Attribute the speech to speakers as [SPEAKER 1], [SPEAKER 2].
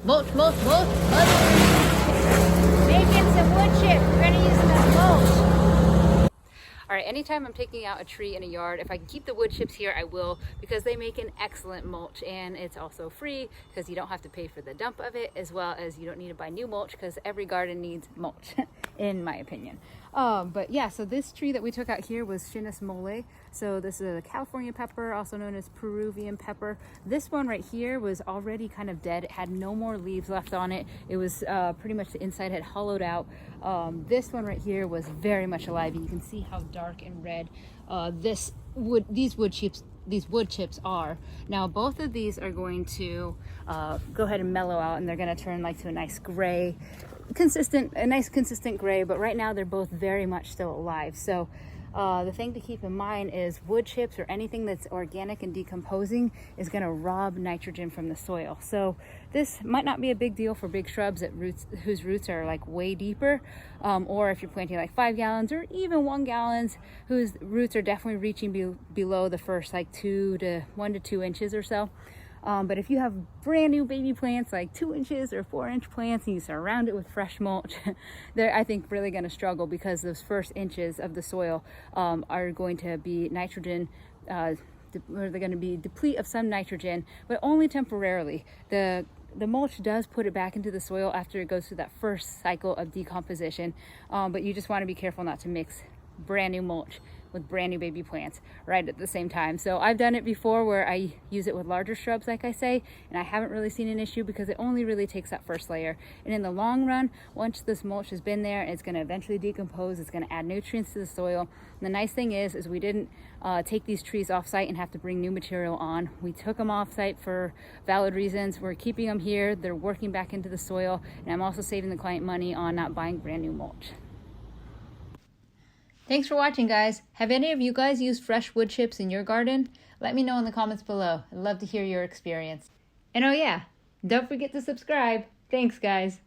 [SPEAKER 1] Mulch, mulch, mulch, mulch.
[SPEAKER 2] Making some wood chips. We're gonna use some mulch.
[SPEAKER 1] All right, anytime I'm taking out a tree in a yard, if I can keep the wood chips here, I will, because they make an excellent mulch, and it's also free because you don't have to pay for the dump of it, as well as you don't need to buy new mulch because every garden needs mulch, in my opinion. But yeah, so this tree that we took out here was Chinus mole. So this is a California pepper, also known as Peruvian pepper. This one right here was already kind of dead. It had no more leaves left on it. It was pretty much the inside had hollowed out. This one right here was very much alive. You can see how dark and red these wood chips are. Now both of these are going to go ahead and mellow out, and they're going to turn like to a nice gray, a nice consistent gray, but right now they're both very much still alive. So the thing to keep in mind is wood chips or anything that's organic and decomposing is going to rob nitrogen from the soil. So this might not be a big deal for big shrubs whose roots are like way deeper, or if you're planting like 5 gallons or even 1 gallons, whose roots are definitely reaching below the first like 1 to 2 inches or so. But if you have brand new baby plants, like 2 inches or 4-inch plants, and you surround it with fresh mulch, they're, I think, really going to struggle, because those first inches of the soil are going to be nitrogen, or they're going to be deplete of some nitrogen, but only temporarily. The mulch does put it back into the soil after it goes through that first cycle of decomposition, but you just want to be careful not to mix brand new mulch with brand new baby plants right at the same time. So I've done it before where I use it with larger shrubs, like I say, and I haven't really seen an issue because it only really takes that first layer. And in the long run, once this mulch has been there, it's going to eventually decompose. It's going to add nutrients to the soil. And the nice thing is we didn't take these trees off site and have to bring new material on. We took them off site for valid reasons. We're keeping them here. They're working back into the soil, and I'm also saving the client money on not buying brand new mulch. Thanks for watching, guys. Have any of you guys used fresh wood chips in your garden? Let me know in the comments below. I'd love to hear your experience. And oh yeah, don't forget to subscribe. Thanks, guys.